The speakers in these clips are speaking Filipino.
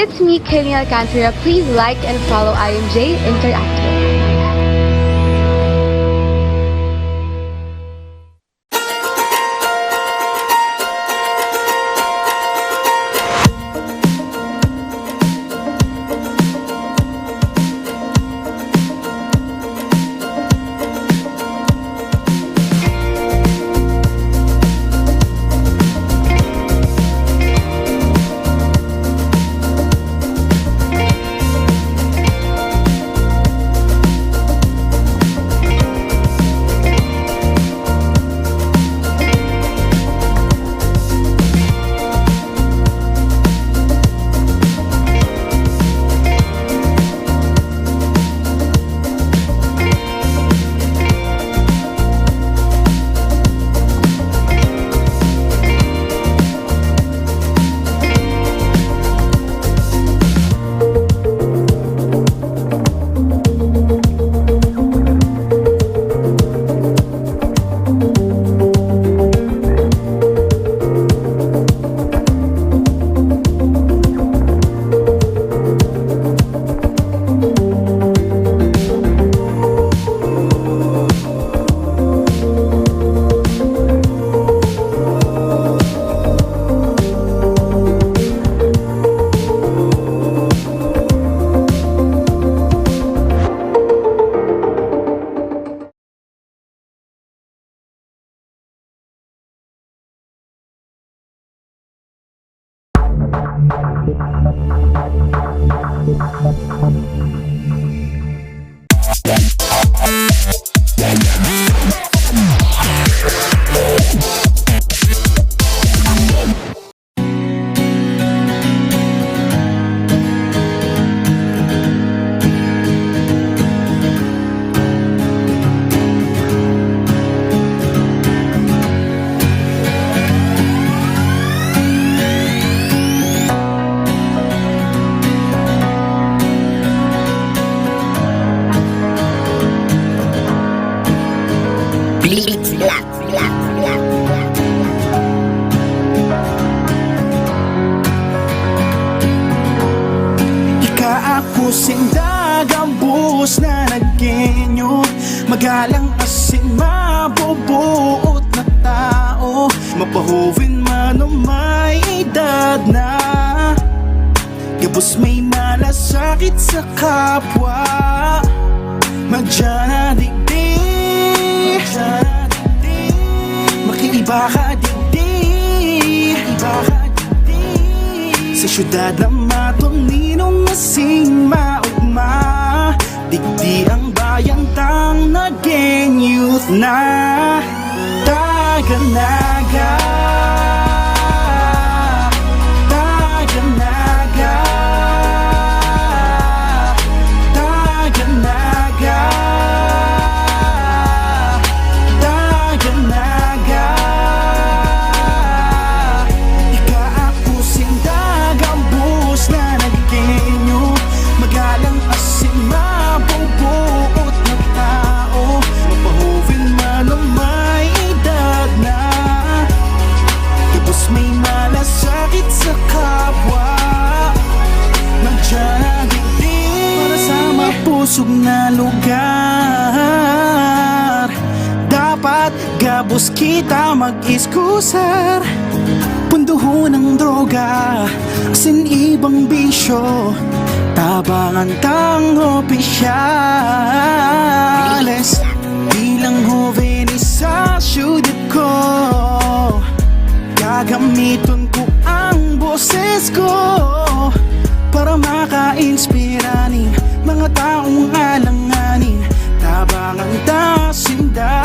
it's me, Kenny Alcantara. Please like and follow IMJ Interactive. Sindag ang buhos na naggenyo, magalang asin mabubuot na tao, mapahuwin man o may edad na, gabos may malasakit sa kapwa, magdyan digdig, makiiba ka digdig, sa syudad na matuninong masing maugma, digdi ang bayang tang naging youth na Taganaga, Taganaga, Taganaga, Taganaga. Ikaapusin dagang bus na naggenyo, magalang asin mabubuot na tao, mapahuwin man o may edad na, tapos may malasakit sa kapwa, magdyanagigdig para sa mapusog na lugar. Dapat gabos kita mag-iskusar, punduhon ng droga, asin ibang bisyo, tabangan tang opisyales. Bilang jovenis sa syudad ko, gagamiton ko ang boses ko para maka-inspiranin mga taong alanganin, tabangan tasinda.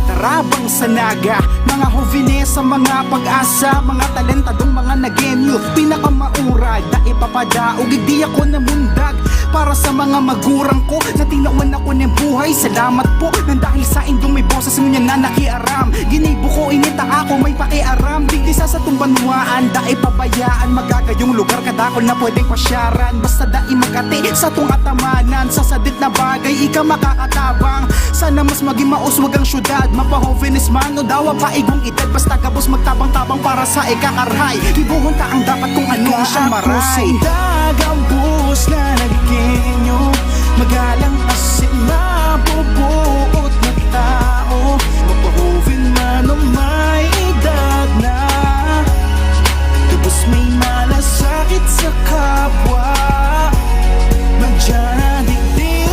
Tarabang sanaga, mga jovines sa mga pag-asa, mga talentadong mga naging youth, pinakamauray na ipapadaog, hindi ako namundag para sa mga magurang ko na tinawan ako ng buhay. Salamat po nang dahil sa indong may boses mo niya na nakiaram. Ginibo ko inita ako may pakiaram. Di isa sa tumbanwaan, dae pabayaan. Magagayong lugar kadakol na pwedeng pasyaran. Basta dae magati sa tung atamanan. Sa sadit na bagay, ika makakatabang. Sana mas maging mauswag ang syudad. Mapahovenis man o dawa pa igong edad. Basta gabos magtabang-tabang para sa ikakarhay. Ibuhon ta ang dapat kung anong siyang maray. Dagang buhos na nagkinyo, magalang asin na bubuot na tao. Mapahovin man o may edad na, tubos may malasakit sa kapwa. Nandiyan na digdig.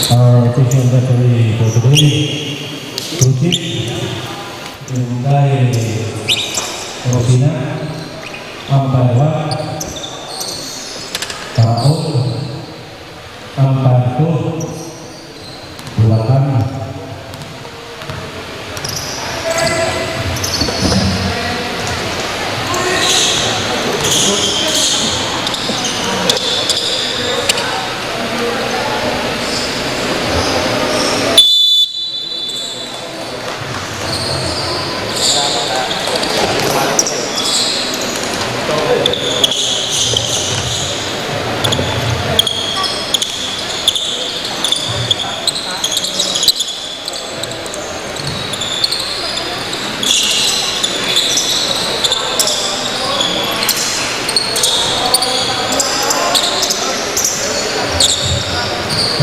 Our teaching referee for today, Ruchik, Hyundai Rosina, Ampawa, Taon, Amparto, Bulacan.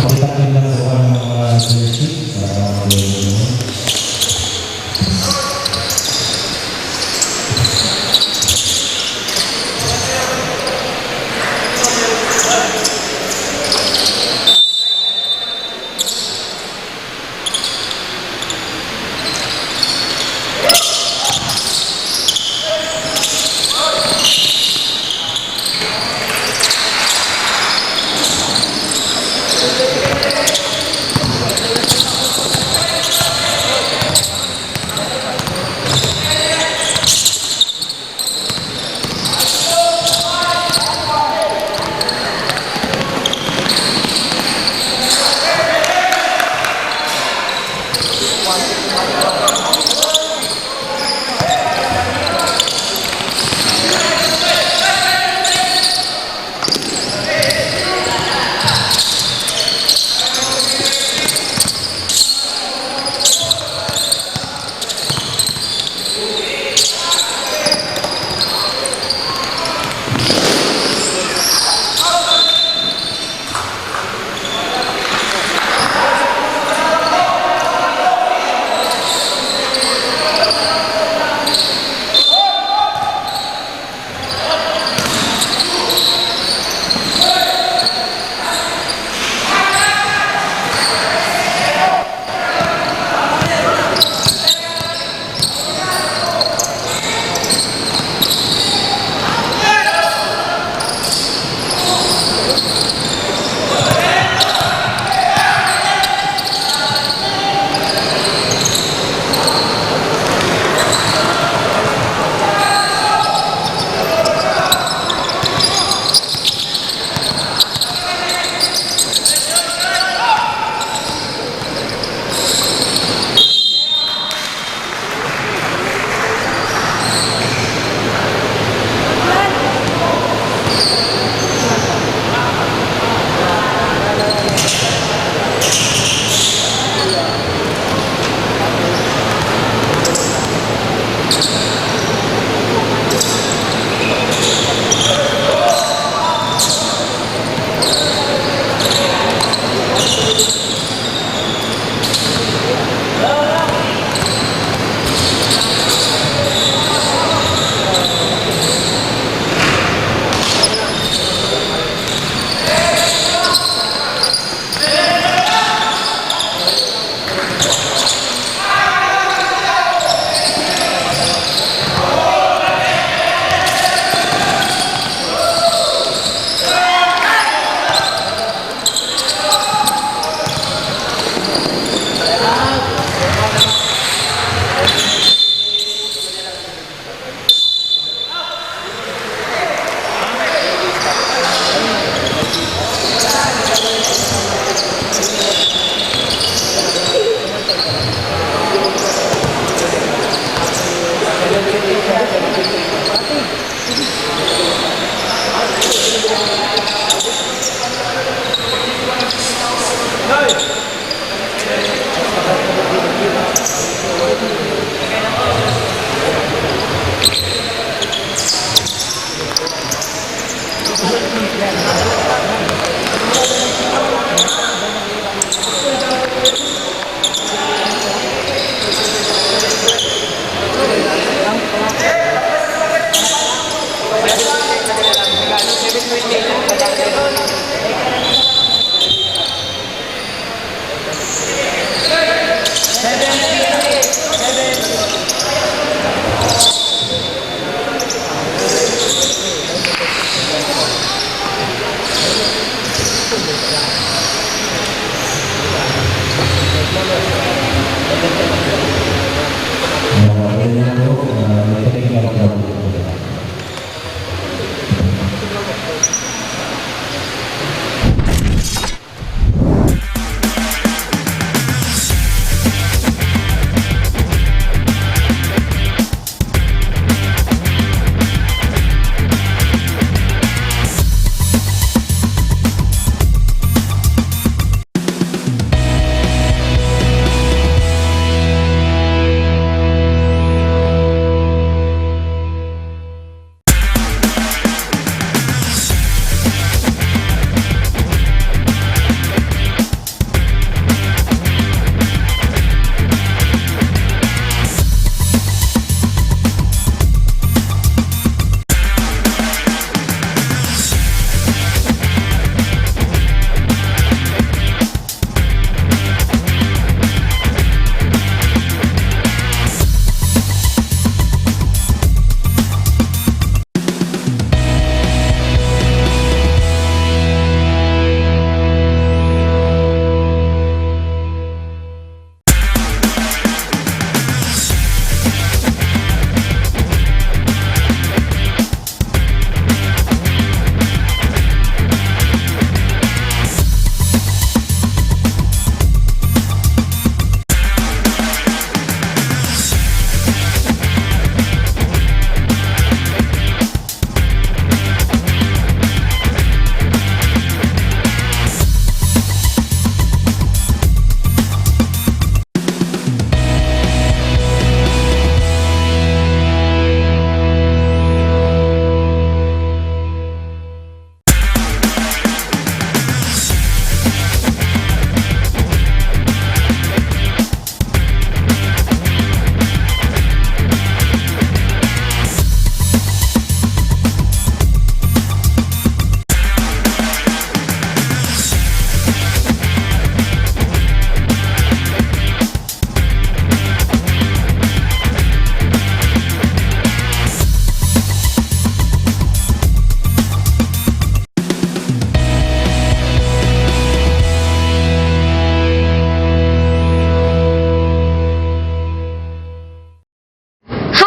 Pakitakin lang po ang mga jersey para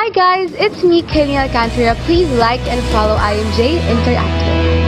Hi guys, it's me, Kayleen Alcantara. Please like and follow IMJ Interactive.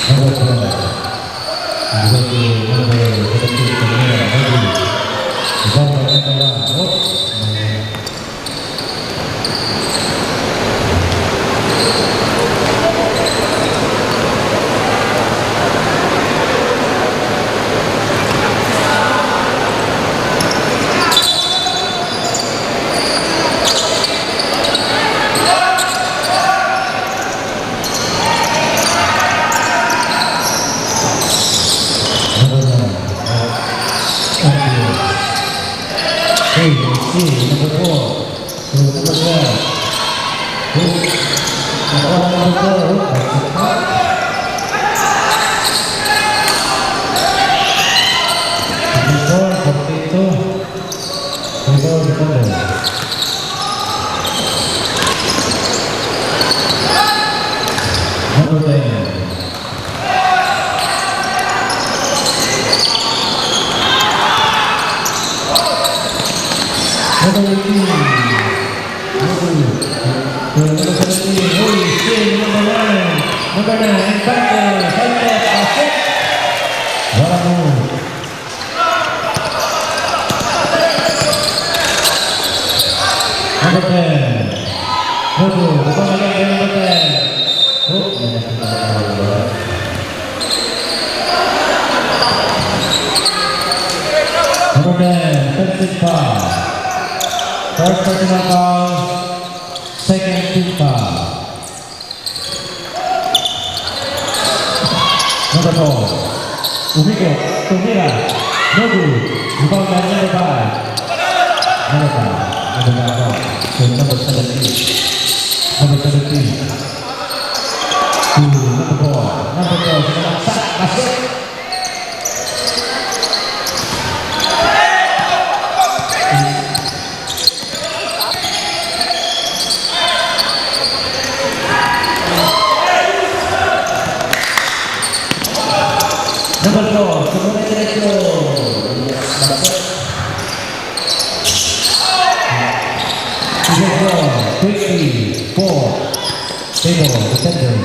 Number 12. Number 17, Camila, Maggie. Isang maganda lang. Hey, number 4. Number 12. Number 10. Number 18. Number 17. Holy shit, number 9. Number 9. Impactor. Helmet. Asik. Walaupun. Number 10. Bukan lagi number 10. Oh, banyak kita tahu. Number 10. Defensive foul. First personal foul, second team foul. Number 4, Ubico, Tumira, Nogu, rebound dari number 5. Number 5, so number 17. Number 17. To number 4. Number 4, sat, basket. Number 4, kemudian derecho. Quickly, 4. Table, defender.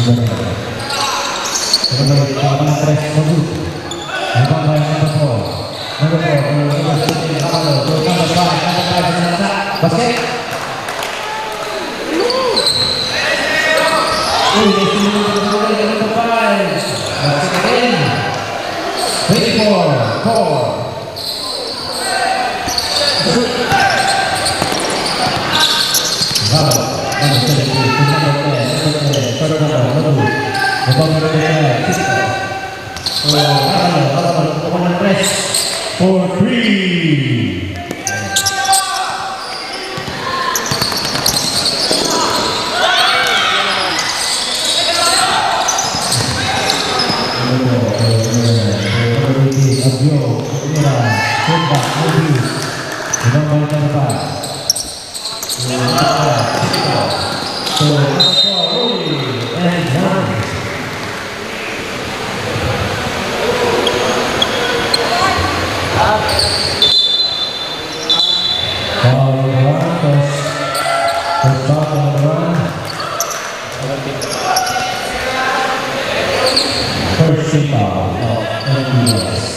Number 3, Nogu. Number 4. Number 5, basket. Number 5. Again. 24. 4. For 3. First team foul of NPS.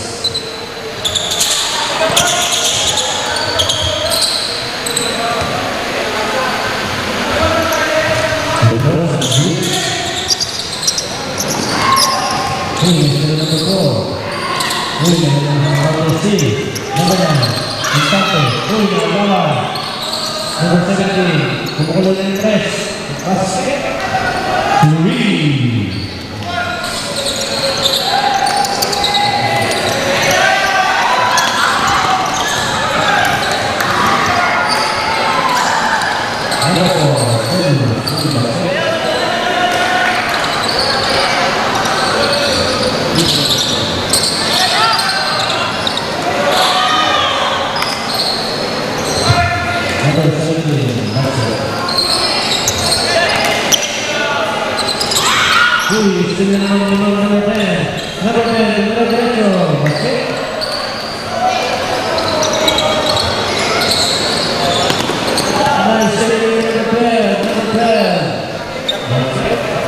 Number 4. Number 6. Number 9. Number 17. Pumukulong ng press. Basket. 3. Nice.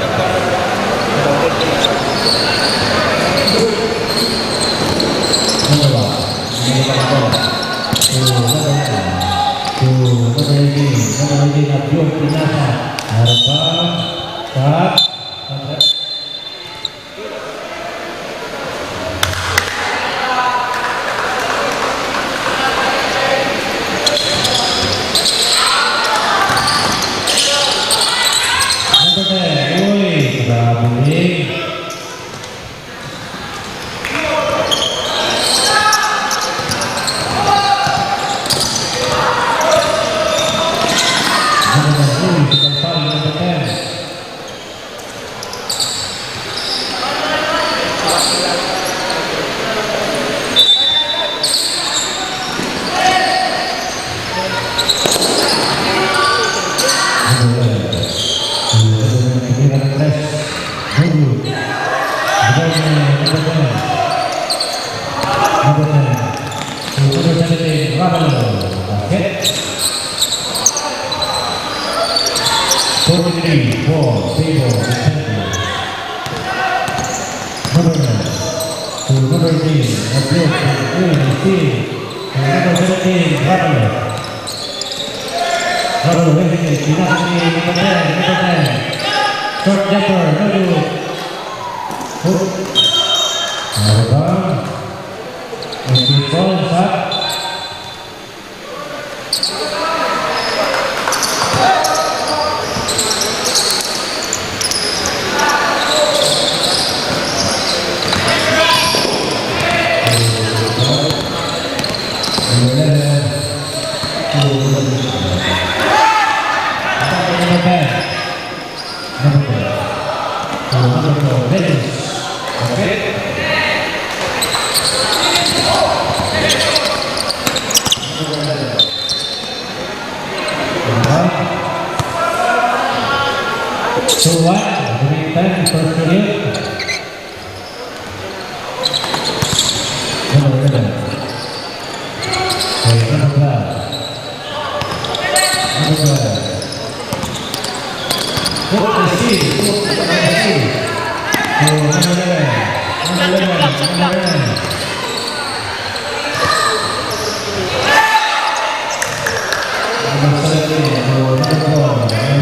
Stop. Number 10. Uy, grabe. Short jumper, no good. And he falls up. So what? Every time first period. Number 11. Okay, number 12. Number 12. Put the C. Put the C. So number 11. Number 11. Number 11. Number 17. So number 4. Number 4.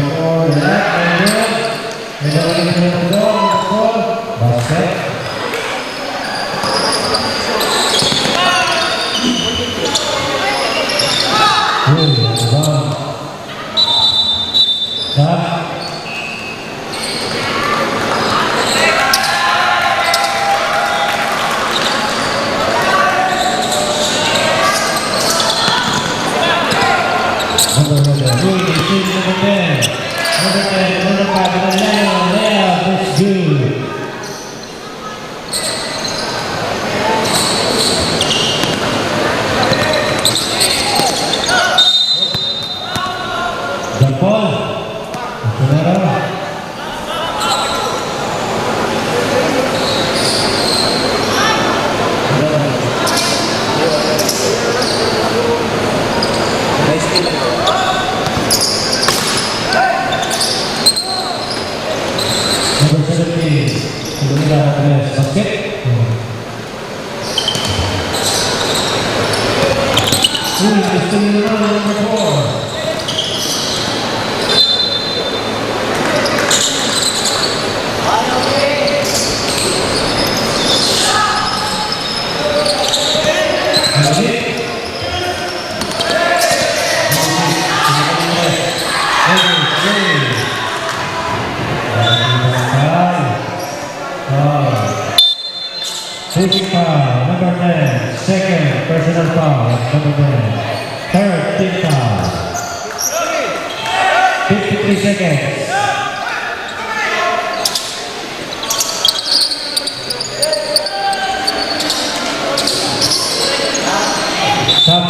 Basket. Number 10, second personal foul, number 10, third team foul, 53 seconds. Stop.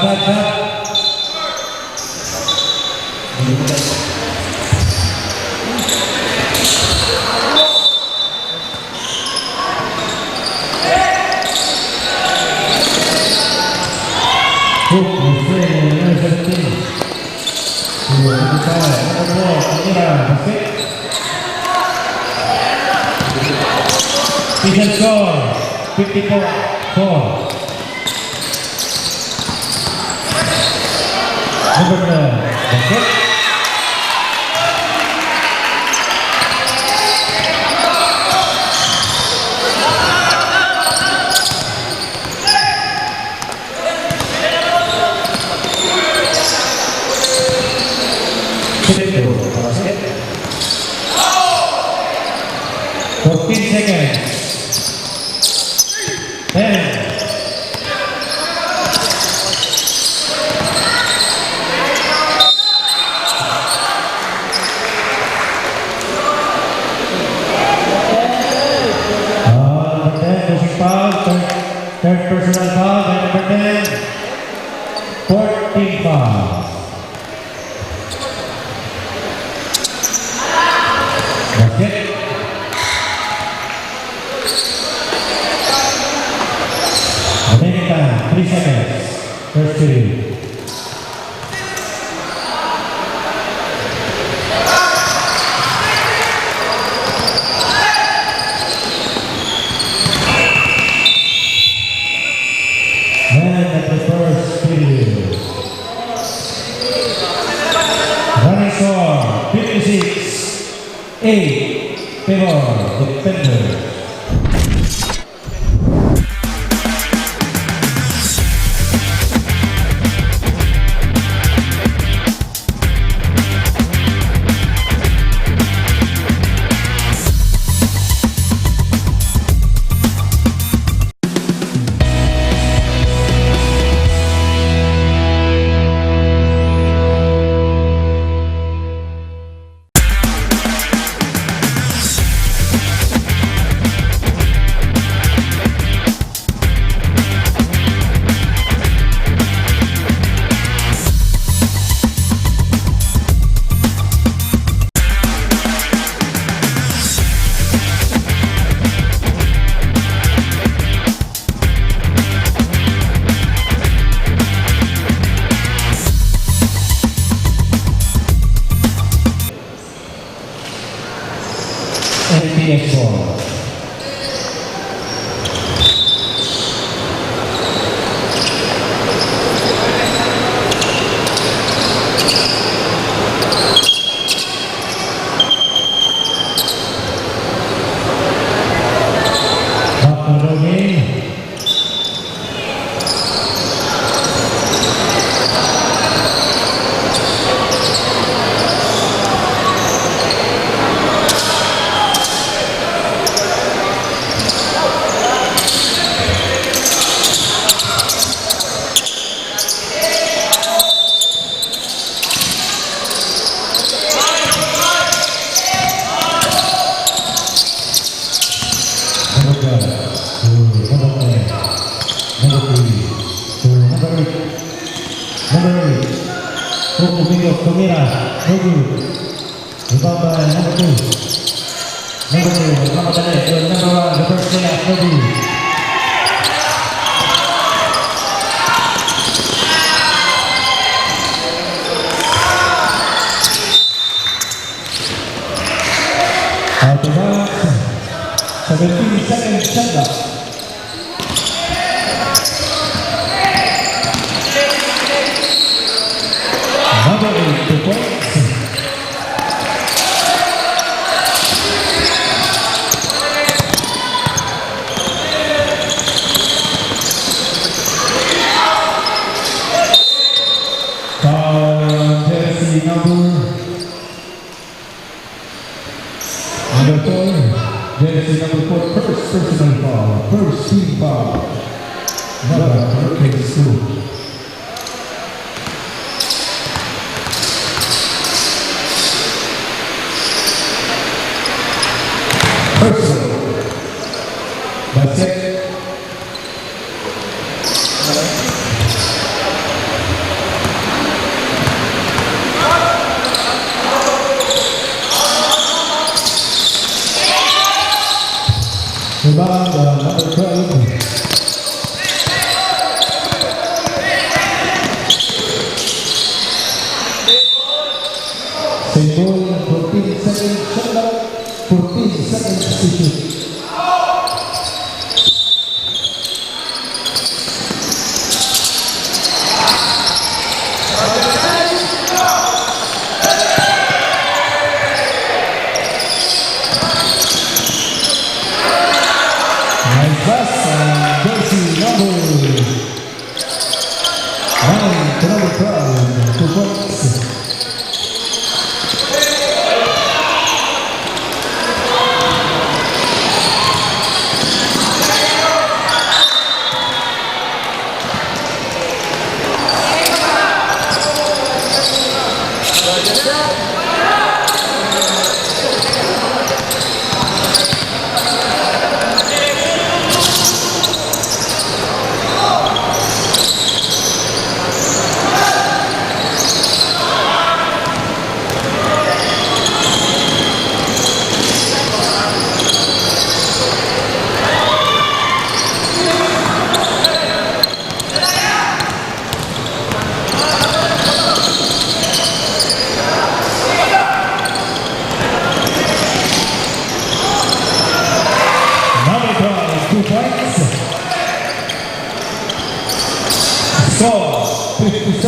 Season score 54-4. Number 12, that's it. Third personal foul by number 10. 14 fouls. That's it. Remaining time, 3 seconds. First period. And at the first period. Running score, 56-8, favor defender. NPS ball. Back to the game. Out of bounds, 17 seconds shutdown. Number 8 to points. Jersey number 4, jersey number 4, first personal foul, first team foul. Number 2. Personal. That's it. Rebound, number 12. Same ball, 14 seconds, shot out, 14 seconds to shoot. Nice pass, jersey number 9 to number 12, 2 points.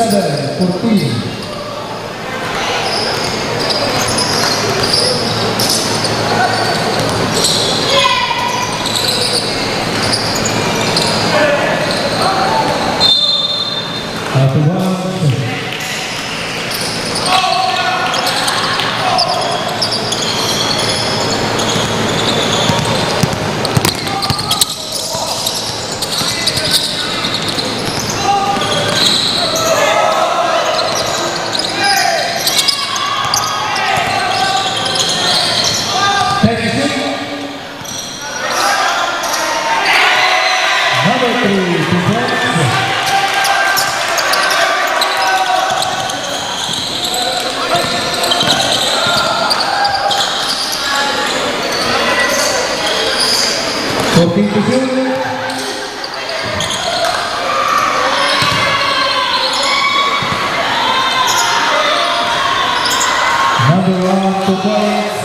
27-14. After one. Number 3, 2 points. Fourteen to shoot. Number 1, 2 points.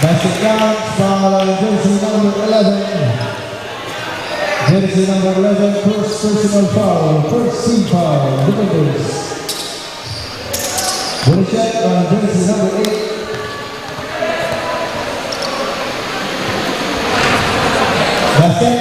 Basket counts foul jersey number 11. Jersey number 11, first personal foul, first team foul, defenders. Body check on jersey number 8. Basket.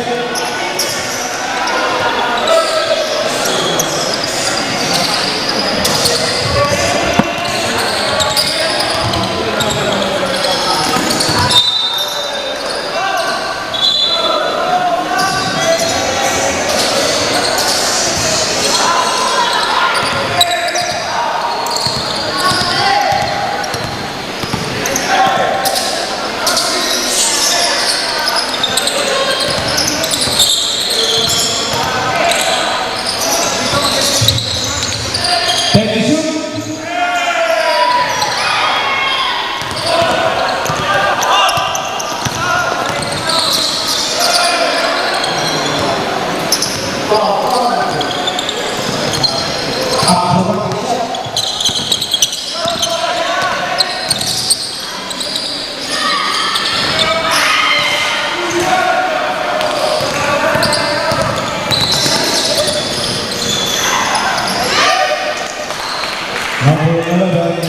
Number 11,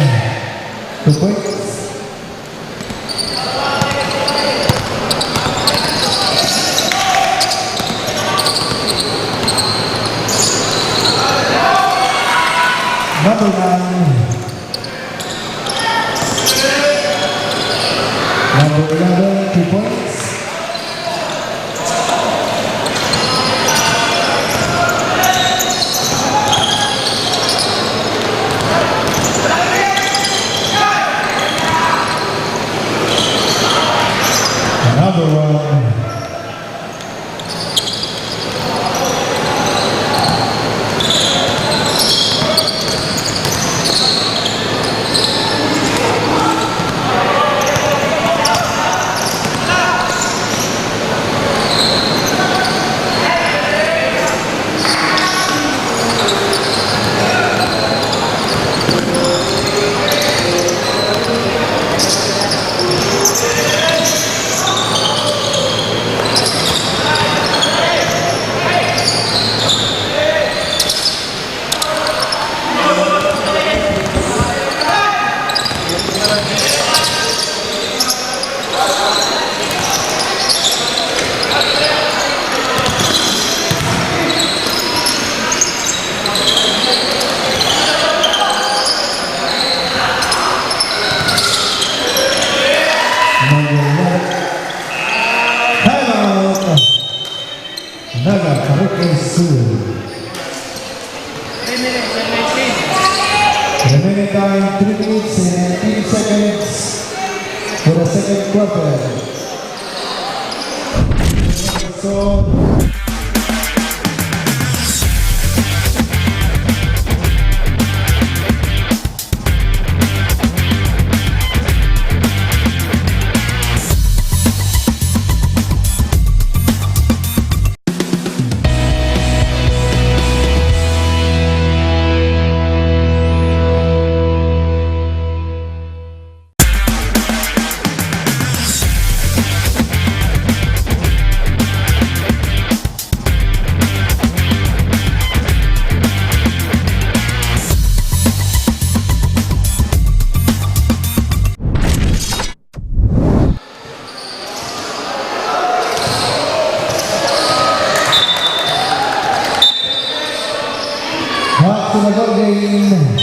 2 points. Number 9, number 11, 2 points. Number 1. Naga Parochial School. Remaining time 3 minutes and 18 seconds for the second quarter. So back to the ball game.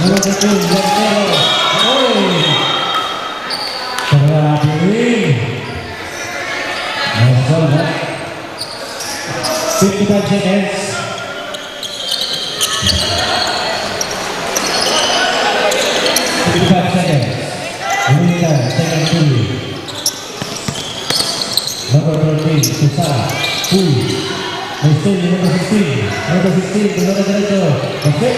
Number 13, Marcelo. Oy! Grabe. Nice ball, ha? 55 seconds. 55 seconds. Umita, second two. Number 13, Susana. Puy. May still, number 16. Number 16, number derecho. Okay.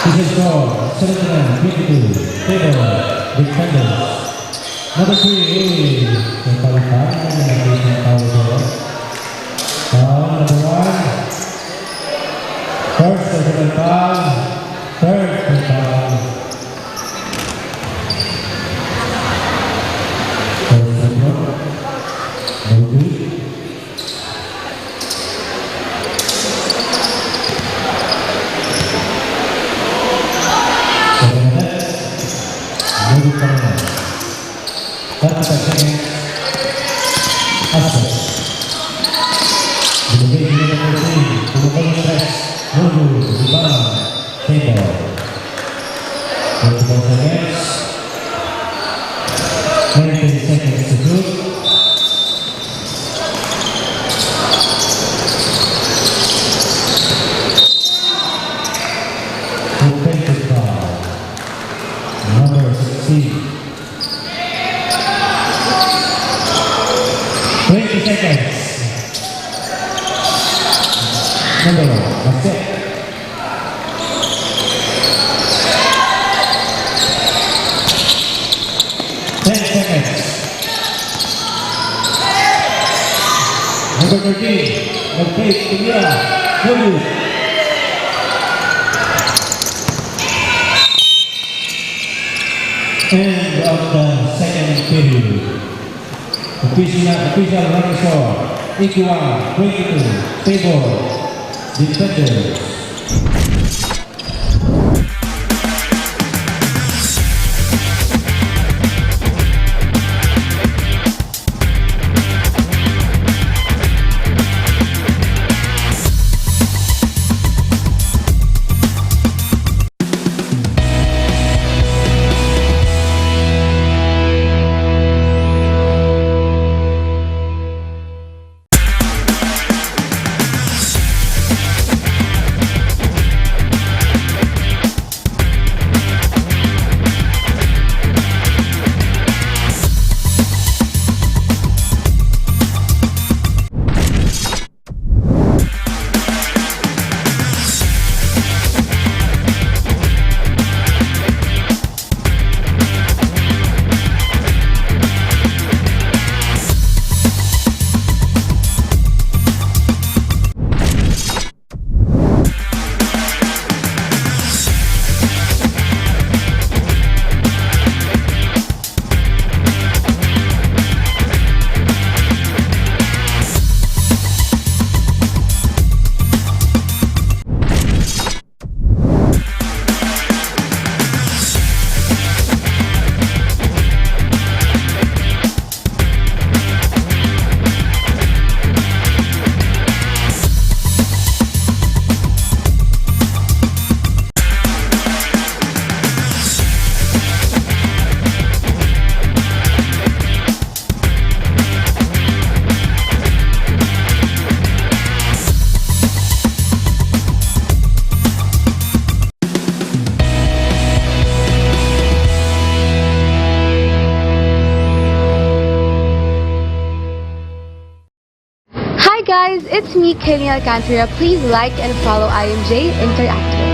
This is score, 79-52. Table, defenders. Number 3, yung palitan. Yung tawag ko. Foul, number 1. First, second foul. Third, foul. First, second. Maybe. Maybe coming. 35 seconds. Aspas. Binigay din ng 14. Tumukol ng stress. Mulu. Ibang. Table. 34 seconds. 20 seconds to shoot. Offensive foul. Number 16. 20 seconds. Number, that's it. Number 13, Magpage, Tigila, Mulu. End of the second period. Official running score, equal 22, Table, defenders. Guys, it's me, Kenya Alcantara. Please like and follow IMJ Interactive.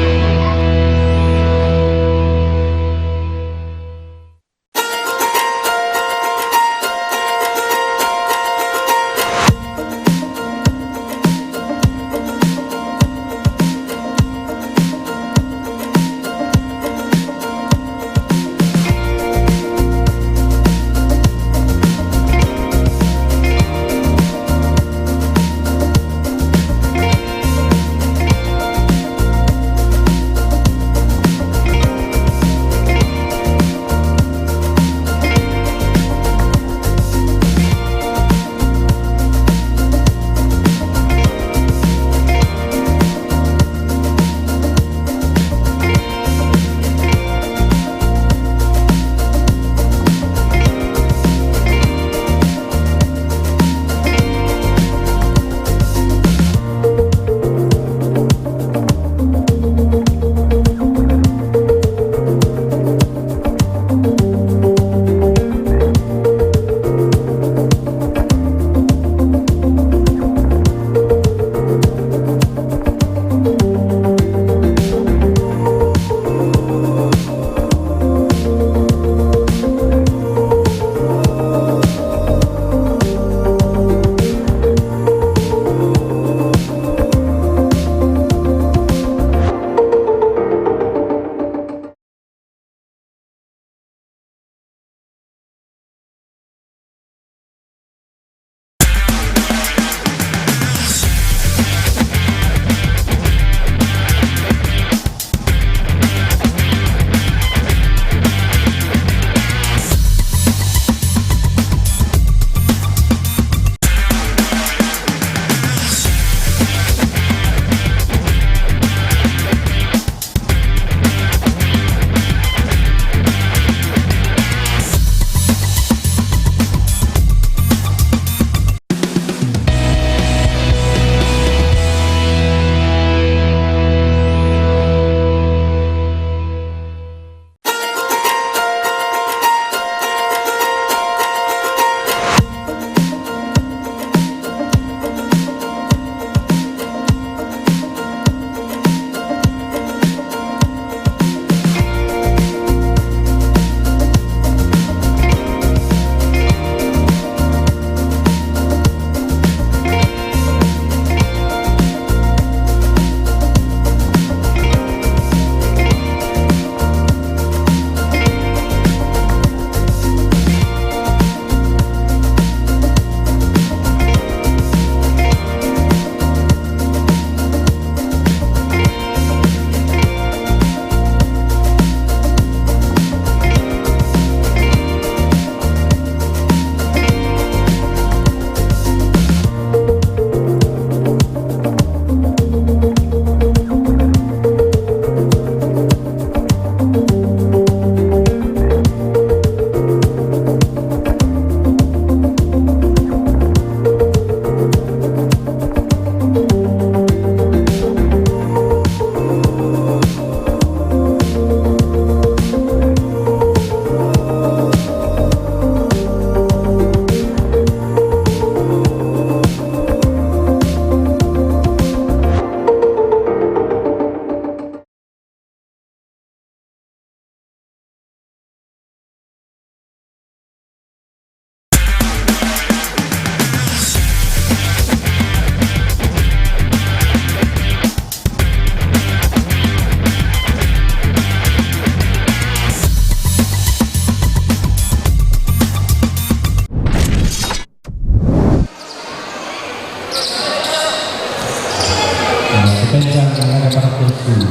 para first team.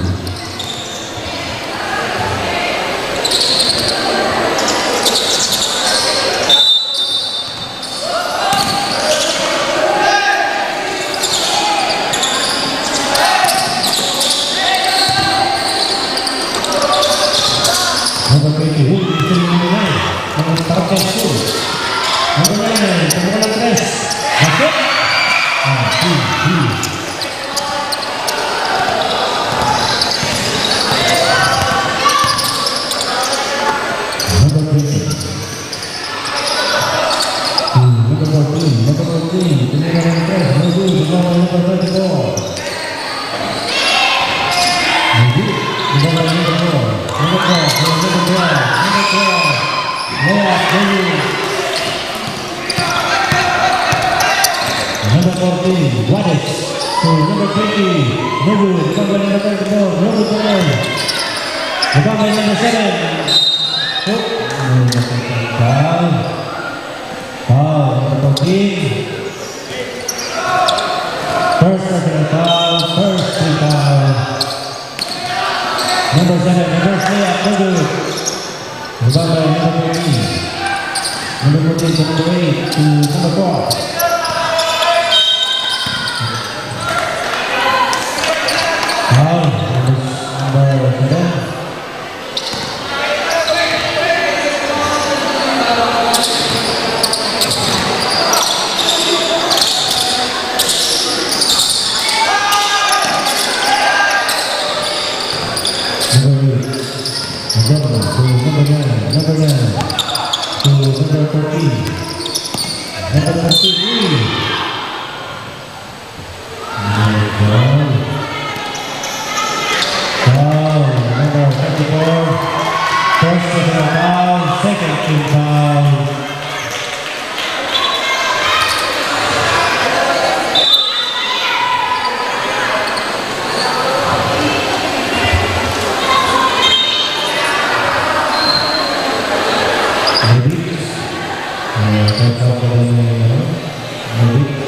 Number 20, who is the number 9? Number para first team. Number 9, number 3. Masuk. Number 14, what is? So number 20, Nobu, number 7. Number 7. Foul, number 14. First personal foul, first free foul. Number 7, number 3, Nobu. Number 13. Number 14 to number 8 to number 4. Maybe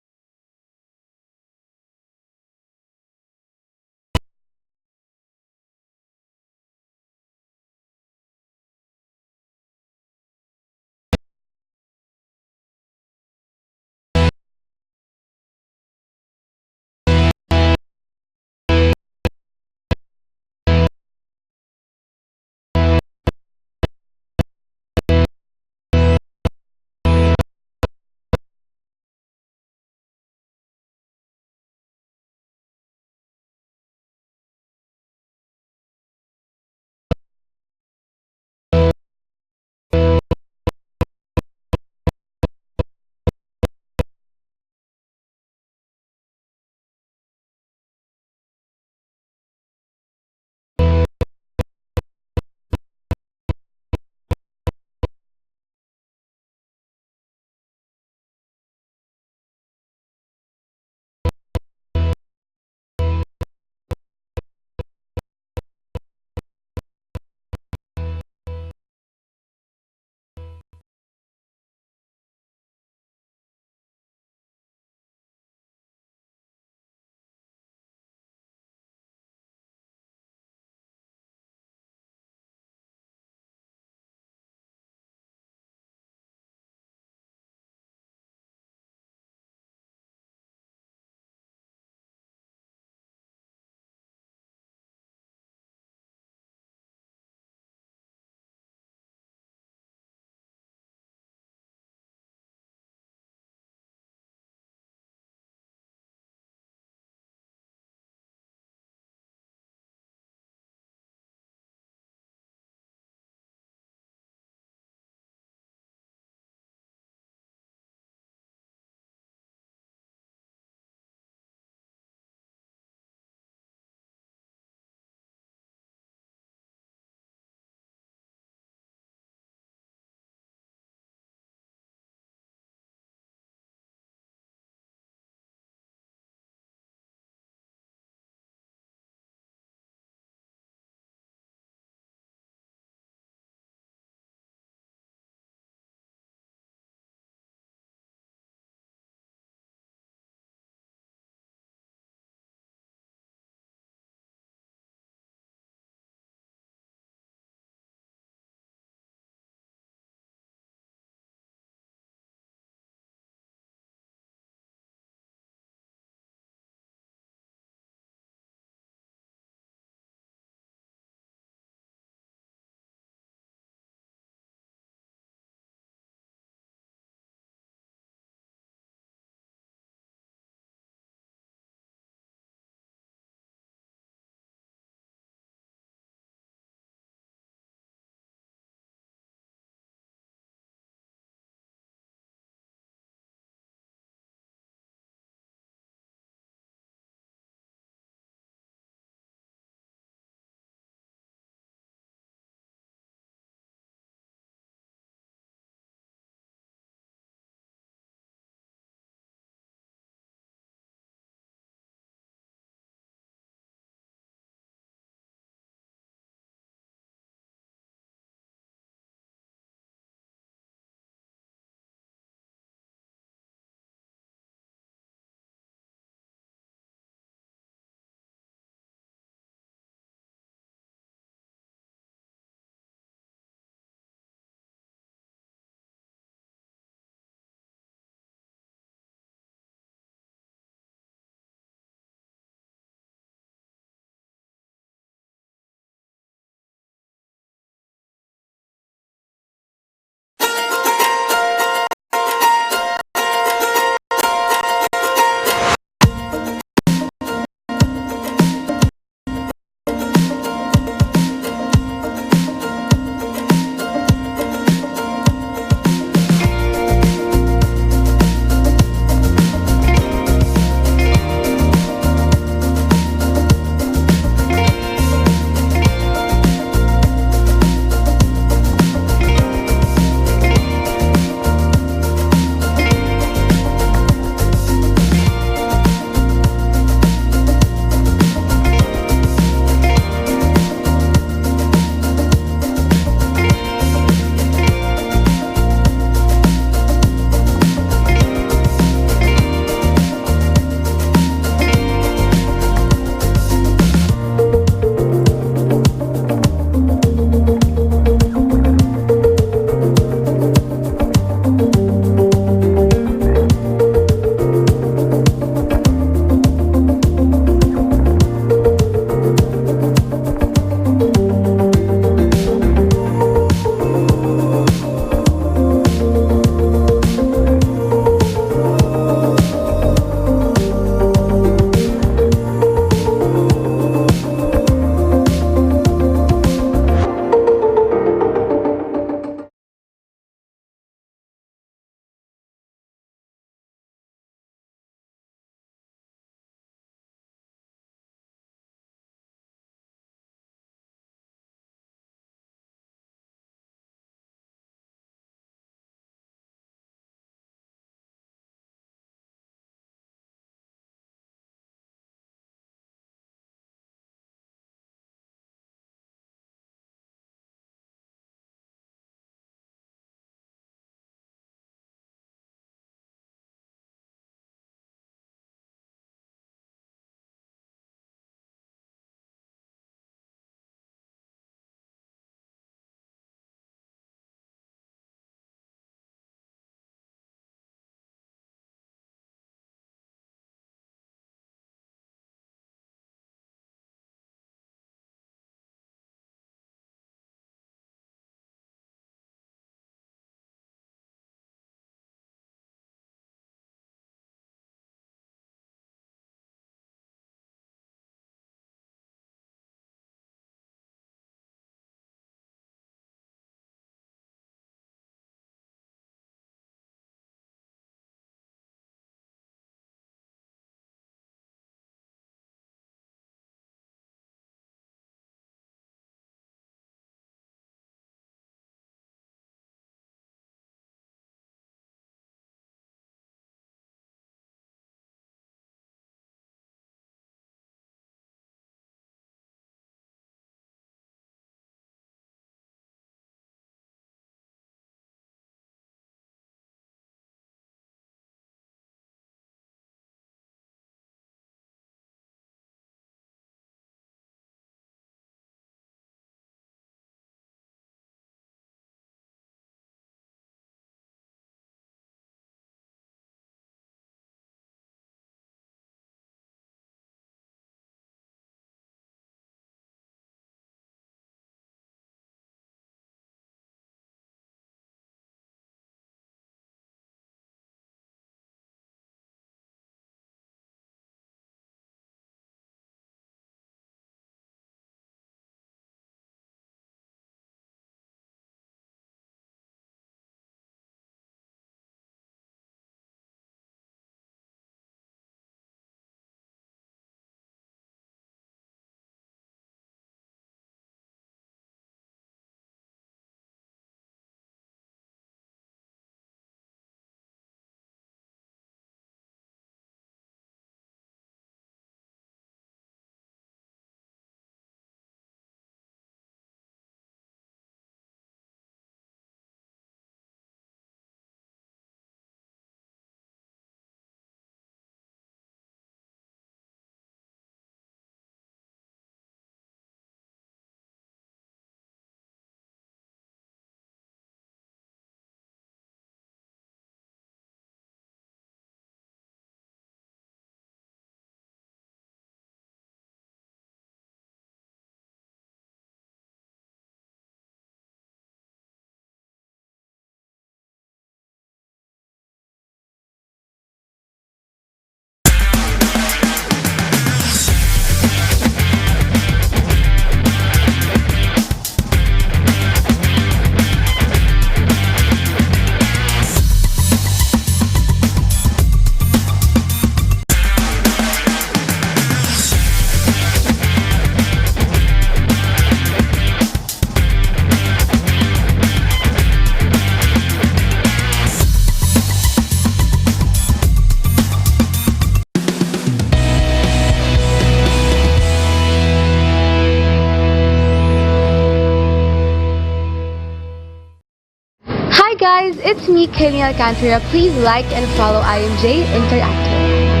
it's me, Kayleen Alcantara. Please like and follow IMJ Interactive.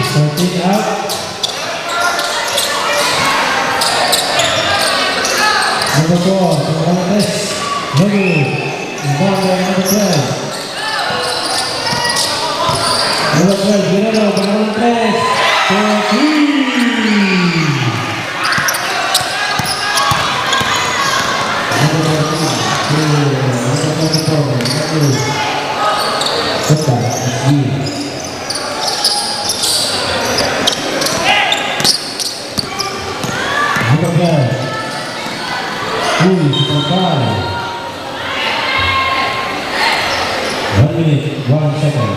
Starting up. Number 4, Multimedia. Ready. Number 12. Number 12, Guerrero, number 3. 14. One minute, 1 second.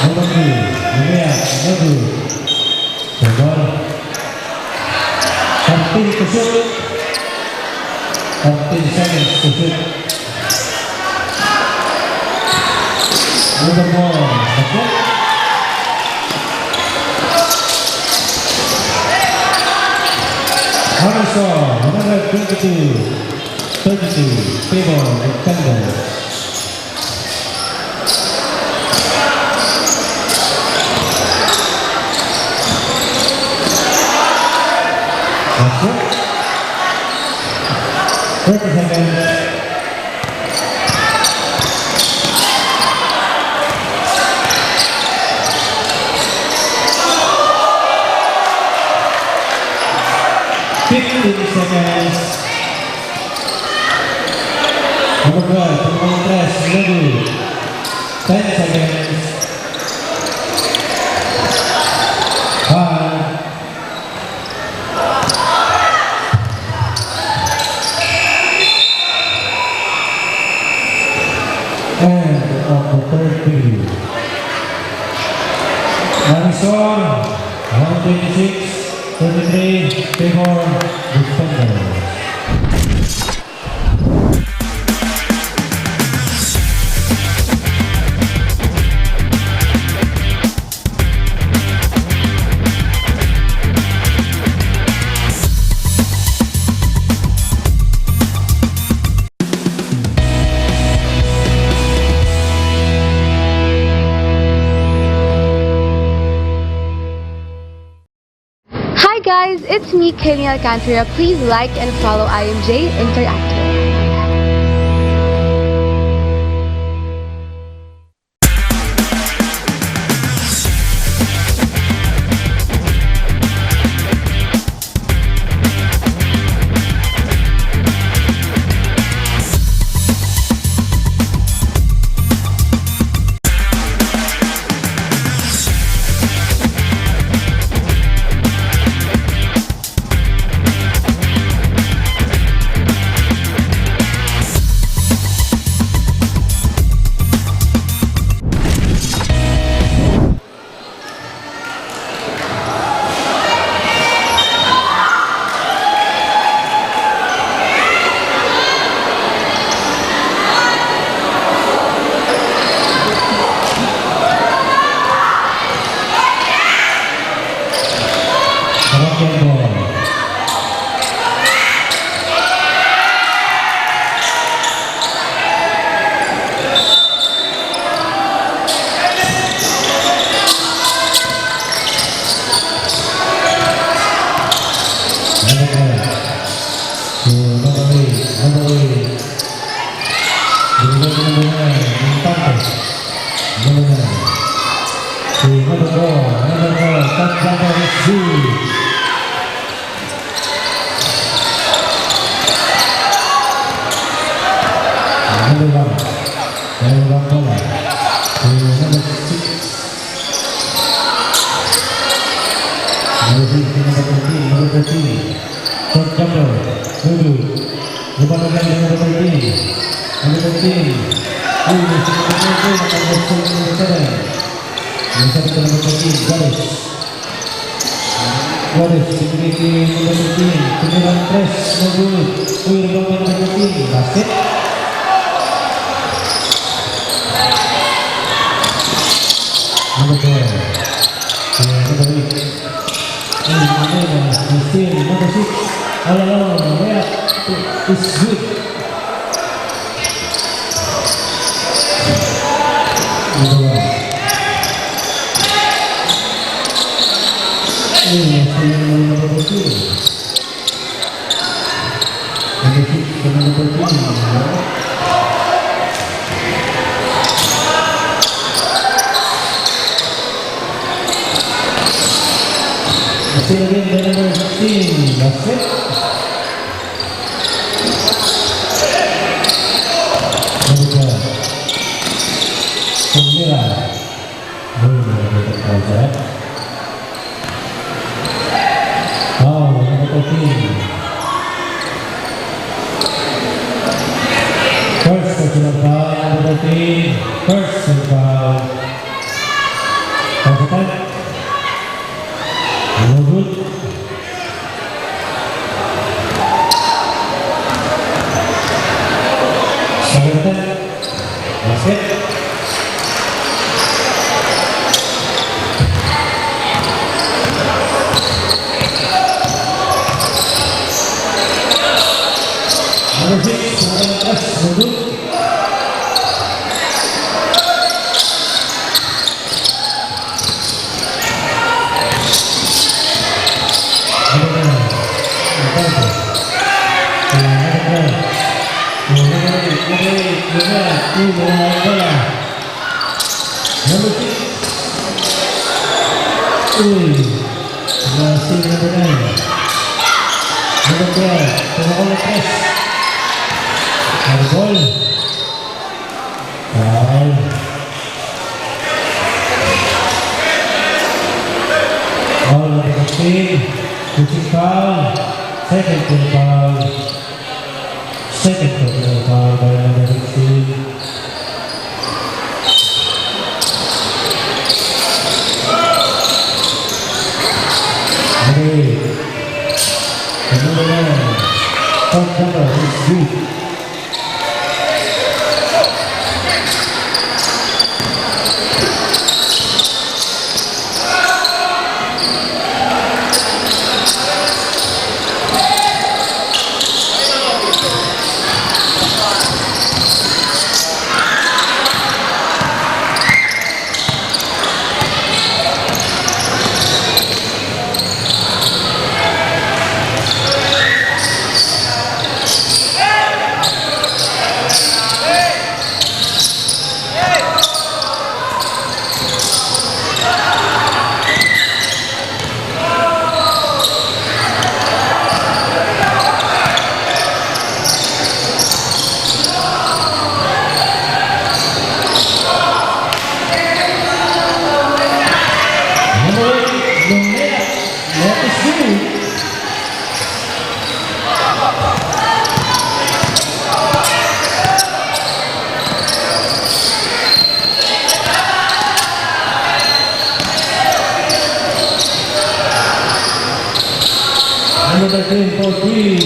Number 3, number 15 to shoot. 15 seconds to shoot. Number 4, Hamilton, 122, 32, favor, rectangle. That's it. 30 seconds. Number 12, ready. 10 seconds. 5. End of the third period. Score 126, 33, favor, defenders. Hi guys, it's me, Kayleen Alcantara. Please like and follow IMJ Interactive. number 4, top jumper is G. Number 1, bola. Number 6. Number 13, top jumper, Lulu. Lupa lagi number 13. Number 13. Number 7. Yang satu number 13, Garis. Garis, number 13. Kemudian press, Lulu. Number 13, basket. Number 12. Number 8. Number 6. Oh, yeah. It's good. Number 1. Number 2. Number 6 and number 13. Still again, the number 15, that's it. Number 12. Kumira. Oh, number 13. First personal foul, number 13. First personal foul. First attack. No good. Second attack. That's it. Number 6, no good. Number 6. Masih number 9. Number 12. Pemakai press. Ada gol. Foul. Foul number 15. Pushing foul. Second foul. Second foul by number 16. Okay. Number 9. Top number is good. Number 13 for 3.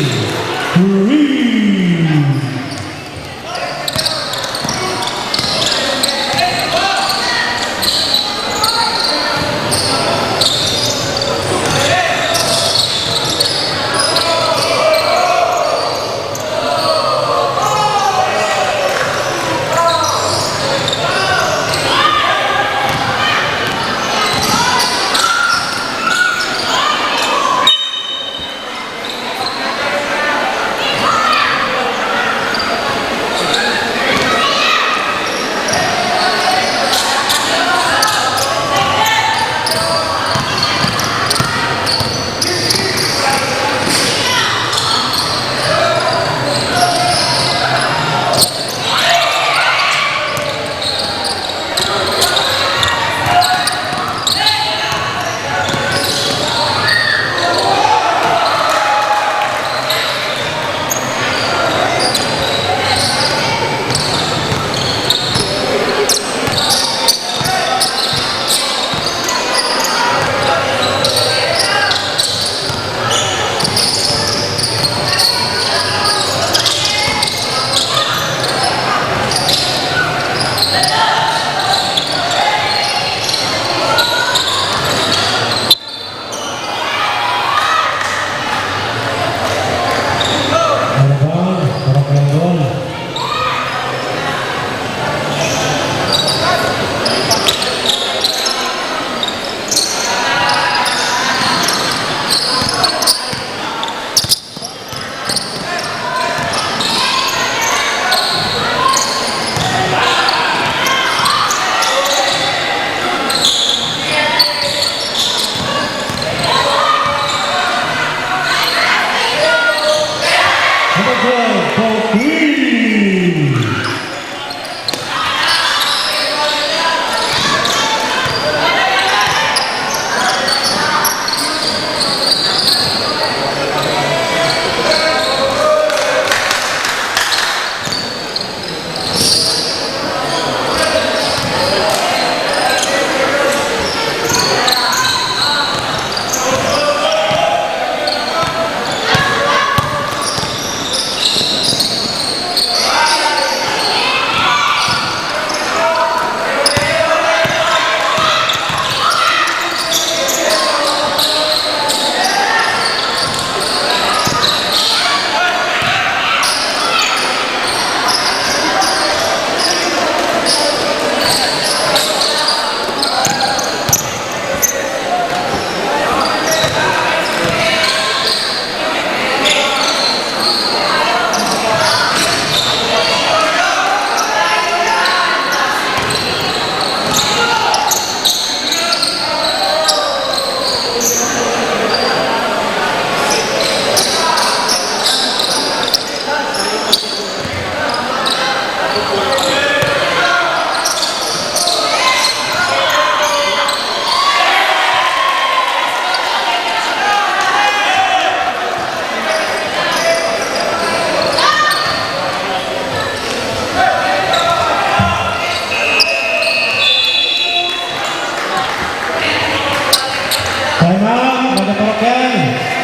Time out, mga parokyan.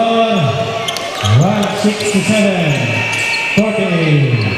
score 167-40.